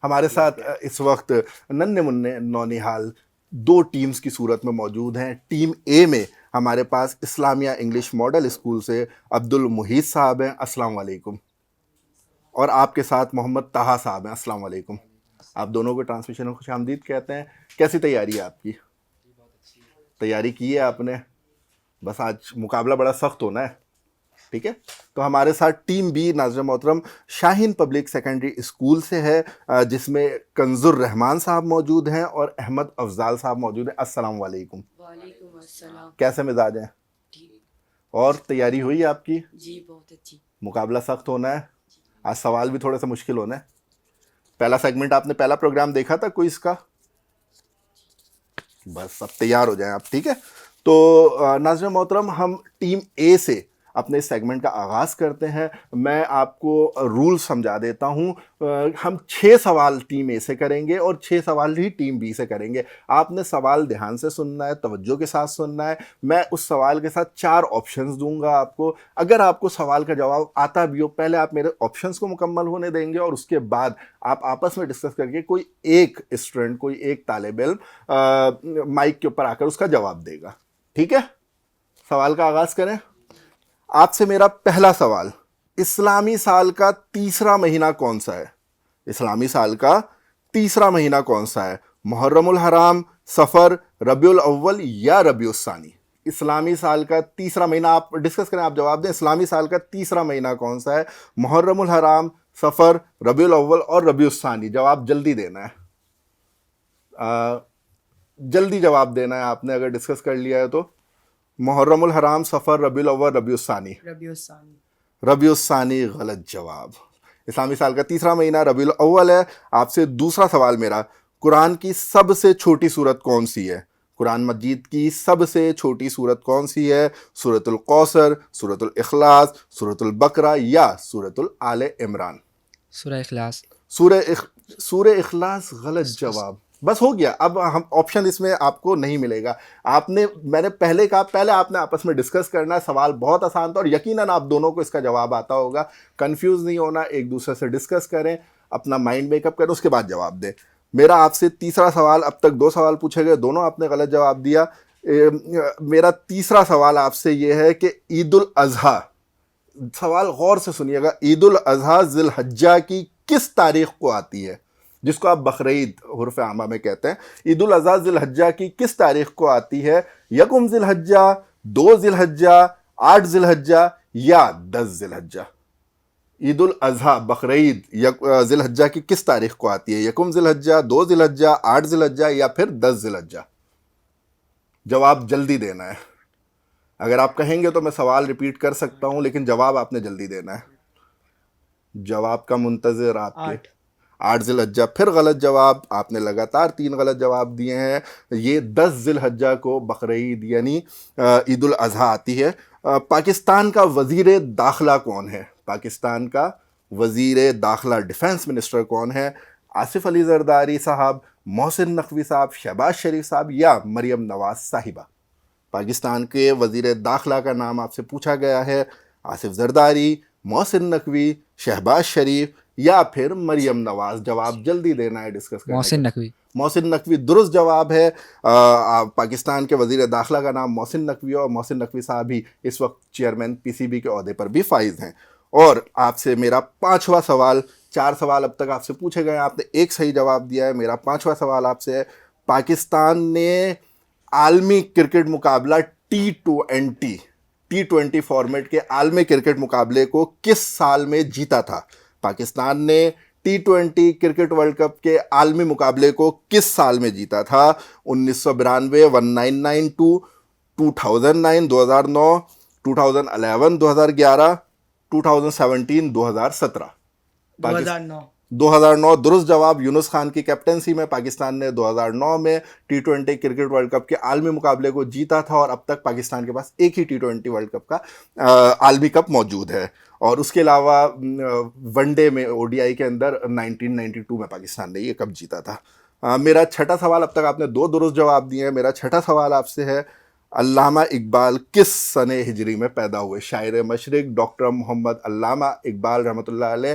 ہمارے ساتھ اس وقت ننھے منع نونہال دو ٹیمز کی صورت میں موجود ہیں. ٹیم اے میں ہمارے پاس اسلامیہ انگلش ماڈل اسکول سے عبد المحیط صاحب ہیں. السلام علیکم. اور آپ کے ساتھ محمد طہا صاحب ہیں. السلام علیکم. آپ دونوں کو ٹرانسمیشن میں خوش آمدید کہتے ہیں. کیسی تیاری ہے آپ کی؟ تیاری کی ہے آپ نے؟ بس آج مقابلہ بڑا سخت ہونا ہے. ٹھیک ہے. تو ہمارے ساتھ ٹیم بی ناظرین محترم شاہین پبلک سیکنڈری اسکول سے ہے، جس میں کنز الرحمان صاحب موجود ہیں اور احمد افضال صاحب موجود ہیں. السلام علیکم. وعلیکم السلام. کیسے مزاج ہیں؟ ٹھیک. اور تیاری ہوئی آپ کی؟ جی بہت اچھی. مقابلہ سخت ہونا ہے. آج سوال بھی تھوڑا سا مشکل ہونا ہے. پہلا سیگمنٹ آپ نے پہلا پروگرام دیکھا تھا کوئز کا؟ بس اب تیار ہو جائیں آپ. ٹھیک ہے. تو ناظرین محترم ہم ٹیم اے سے اپنے سیگمنٹ کا آغاز کرتے ہیں. میں آپ کو رول سمجھا دیتا ہوں. ہم 6 سوال ٹیم اے سے کریں گے اور 6 سوال ہی ٹیم بی سے کریں گے. آپ نے سوال دھیان سے سننا ہے، توجہ کے ساتھ سننا ہے. میں اس سوال کے ساتھ 4 آپشنز دوں گا آپ کو. اگر آپ کو سوال کا جواب آتا بھی ہو، پہلے آپ میرے آپشنز کو مکمل ہونے دیں گے اور اس کے بعد آپ آپس میں ڈسکس کر کے کوئی ایک اسٹوڈنٹ، کوئی ایک طالب علم مائک کے اوپر آ کر اس کا جواب دے گا. ٹھیک ہے. سوال کا آغاز کریں. آپ سے میرا پہلا سوال، اسلامی سال کا تیسرا مہینہ کون سا ہے؟ اسلامی سال کا تیسرا مہینہ کون سا ہے؟ محرم الحرام، صفر، ربیع الاول یا ربیع الثانی؟ اسلامی سال کا تیسرا مہینہ، آپ ڈسکس کریں، آپ جواب دیں. اسلامی سال کا تیسرا مہینہ کون سا ہے؟ محرم الحرام، صفر، ربیع الاول اور ربیع الثانی. جواب جلدی دینا ہے. جلدی جواب دینا ہے آپ نے اگر ڈسکس کر لیا ہے تو. محرم الحرام، صفر، ربیع الاول، ربیع الثانی. ربیع الثانی. ربیع الثانی غلط جواب. اسلامی سال کا تیسرا مہینہ ربیع الاول ہے. آپ سے دوسرا سوال میرا، قرآن کی سب سے چھوٹی سورت کون سی ہے؟ قرآن مجید کی سب سے چھوٹی سورت کون سی ہے؟ سورۃ القوثر، سورۃ الاخلاص، سورۃ البقرہ یا سورۃ آل عمران؟ سورہ اخلاص. سورہ اخلاص غلط جواب. بس ہو گیا. اب ہم آپشن اس میں آپ کو نہیں ملے گا. میں نے پہلے کہا، پہلے آپ نے آپس میں ڈسکس کرنا ہے. سوال بہت آسان تھا اور یقیناً آپ دونوں کو اس کا جواب آتا ہوگا. کنفیوز نہیں ہونا، ایک دوسرے سے ڈسکس کریں، اپنا مائنڈ میک اپ کریں، اس کے بعد جواب دیں. میرا آپ سے تیسرا سوال، اب تک 2 سوال پوچھے گئے، دونوں آپ نے غلط جواب دیا. میرا تیسرا سوال آپ سے یہ ہے کہ عید الاضحیٰ، سوال غور سے سنیے گا، عید الاضحیٰ ذی الحجہ کی کس تاریخ کو آتی ہے؟ جس کو آپ بقرعید حرف عامہ میں کہتے ہیں. عید الاضحیٰ ذی الحجہ کی کس تاریخ کو آتی ہے؟ یکم ذی الحجہ، 2 ذی الحجہ، 8 ذی الحجہ یا 10 ذی الحجہ؟ عید الاضحیٰ بقرعید ذی الحجہ کی کس تاریخ کو آتی ہے؟ یکم ذی الحجہ، 2 ذی الحجہ، 8 ذی الحجہ یا پھر 10 ذی الحجہ؟ جواب جلدی دینا ہے. اگر آپ کہیں گے تو میں سوال ریپیٹ کر سکتا ہوں، لیکن جواب آپ نے جلدی دینا ہے. جواب کا منتظر آپ کے. 8 ذی الحجہ پھر غلط جواب. آپ نے لگاتار 3 غلط جواب دیے ہیں. یہ 10 ذی الحجہ کو بقرعید یعنی عید الاضحیٰ آتی ہے. پاکستان کا وزیر داخلہ کون ہے؟ پاکستان کا وزیر داخلہ، ڈیفنس منسٹر کون ہے؟ آصف علی زرداری صاحب، محسن نقوی صاحب، شہباز شریف صاحب یا مریم نواز صاحبہ؟ پاکستان کے وزیر داخلہ کا نام آپ سے پوچھا گیا ہے. آصف زرداری، محسن نقوی، شہباز شریف یا پھر مریم نواز؟ جواب جلدی دینا ہے ڈسکس کرنے محسن کے. نقوی. محسن نقوی درست جواب ہے. پاکستان کے وزیر داخلہ کا نام محسن نقوی اور محسن نقوی صاحب ہی اس وقت چیئرمین پی سی بی کے عہدے پر بھی فائز ہیں. اور آپ سے میرا 5واں سوال، 4 سوال اب تک آپ سے پوچھے گئے ہیں، آپ نے ایک صحیح جواب دیا ہے. میرا 5واں سوال آپ سے ہے، پاکستان نے عالمی کرکٹ مقابلہ T20 فارمیٹ کے عالمی کرکٹ مقابلے کو کس سال میں جیتا تھا؟ پاکستان نے T20 کرکٹ ورلڈ کپ کے عالمی مقابلے کو کس سال میں جیتا تھا؟ 1992، 1992، 2009، 2009، 2011، 2011، 2017، 2017؟ 2009. 2009 درست جواب. یونس خان کی کیپٹنسی میں پاکستان نے 2009 میں T20 کرکٹ ورلڈ کپ کے عالمی مقابلے کو جیتا تھا اور اب تک پاکستان کے پاس ایک ہی T20 ورلڈ کپ کا عالمی کپ موجود ہے. اور اس کے علاوہ ون ڈے میں ODI کے اندر 1992 میں پاکستان نے یہ کپ جیتا تھا. میرا 6واں سوال، اب تک آپ نے 2 درست جواب دیے ہیں. میرا 6واں سوال آپ سے ہے، علامہ اقبال کس سنہ ہجری میں پیدا ہوئے؟ شاعر مشرق ڈاکٹر محمد علامہ اقبال رحمۃ اللہ علیہ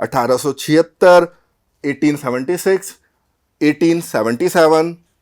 1876, 1876, 1877,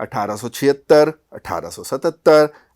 1876, 1877,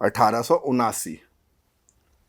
1879।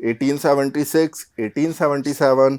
1876, 1877,